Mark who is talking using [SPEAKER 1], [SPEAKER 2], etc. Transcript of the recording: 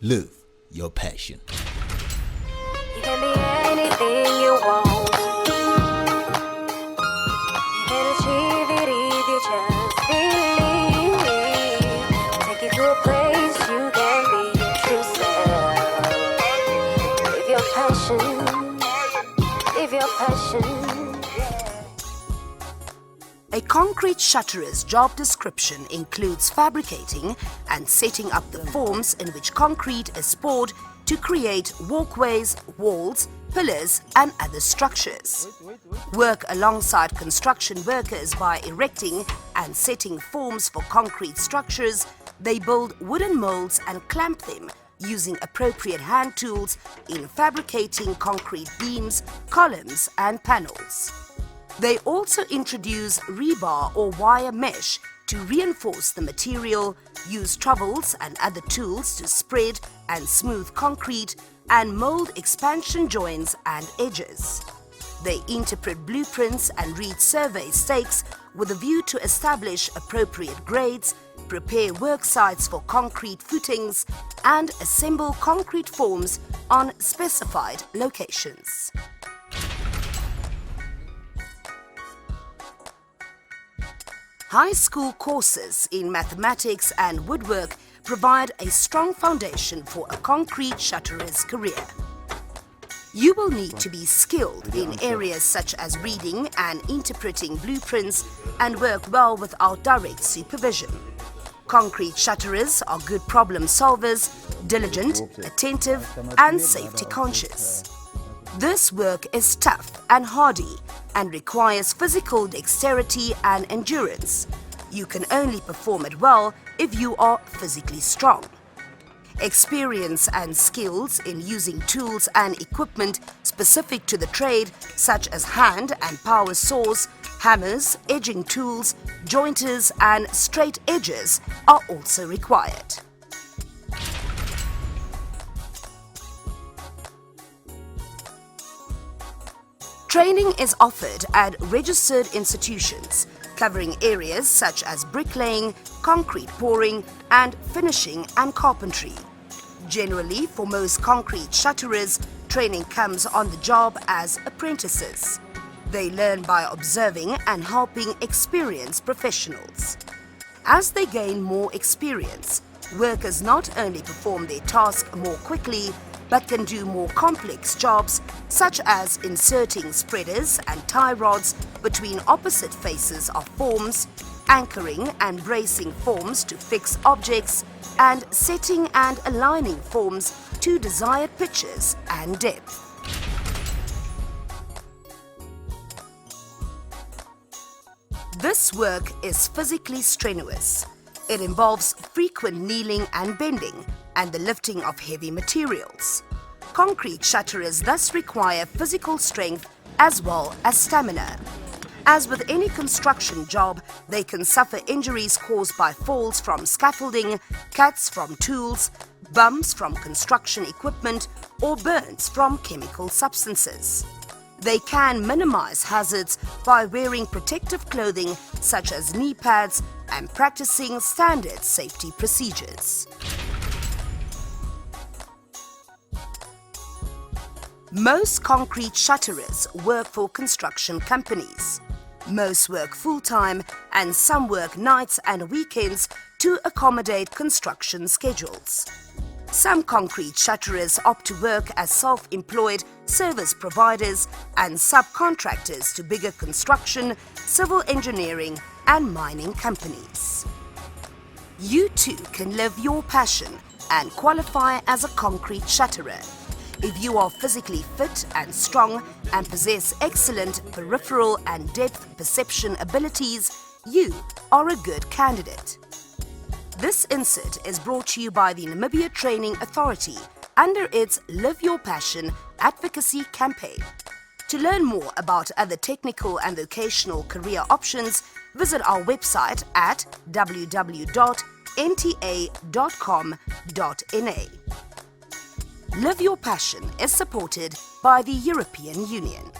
[SPEAKER 1] Live your passion.
[SPEAKER 2] You can be anything you want. You can achieve it if you just believe. Take you to a place you can be your true self. Live your passion. Live your passion.
[SPEAKER 3] A concrete shutterer's job description includes fabricating and setting up the forms in which concrete is poured to create walkways, walls, pillars and other structures. Work alongside construction workers by erecting and setting forms for concrete structures. They build wooden molds and clamp them using appropriate hand tools in fabricating concrete beams, columns and panels. They also introduce rebar or wire mesh to reinforce the material, use trowels and other tools to spread and smooth concrete, and mold expansion joints and edges. They interpret blueprints and read survey stakes with a view to establish appropriate grades, prepare work sites for concrete footings, and assemble concrete forms on specified locations. High school courses in mathematics and woodwork provide a strong foundation for a concrete shutterer's career. You will need to be skilled in areas such as reading and interpreting blueprints and work well without direct supervision. Concrete shutterers are good problem solvers, diligent, attentive, and safety conscious. This work is tough and hardy and requires physical dexterity and endurance. You can only perform it well if you are physically strong. Experience and skills in using tools and equipment specific to the trade, such as hand and power saws, hammers, edging tools, jointers, and straight edges, are also required. Training is offered at registered institutions, covering areas such as bricklaying, concrete pouring, and finishing and carpentry. Generally, for most concrete shutterers, training comes on the job as apprentices. They learn by observing and helping experienced professionals. As they gain more experience, workers not only perform their task more quickly, but can do more complex jobs such as inserting spreaders and tie rods between opposite faces of forms, anchoring and bracing forms to fix objects, and setting and aligning forms to desired pitches and depth. This work is physically strenuous. It involves frequent kneeling and bending and the lifting of heavy materials. Concrete shutterers thus require physical strength as well as stamina. As with any construction job, they can suffer injuries caused by falls from scaffolding, cuts from tools, bumps from construction equipment, or burns from chemical substances. They can minimize hazards by wearing protective clothing such as knee pads and practicing standard safety procedures. Most concrete shutterers work for construction companies. Most work full-time and some work nights and weekends to accommodate construction schedules. Some concrete shutterers opt to work as self-employed service providers and subcontractors to bigger construction, civil engineering and mining companies. You too can live your passion and qualify as a concrete shutterer. If you are physically fit and strong and possess excellent peripheral and depth perception abilities, you are a good candidate. This insert is brought to you by the Namibia Training Authority under its Live Your Passion advocacy campaign. To learn more about other technical and vocational career options, visit our website at www.nta.com.na. Live Your Passion is supported by the European Union.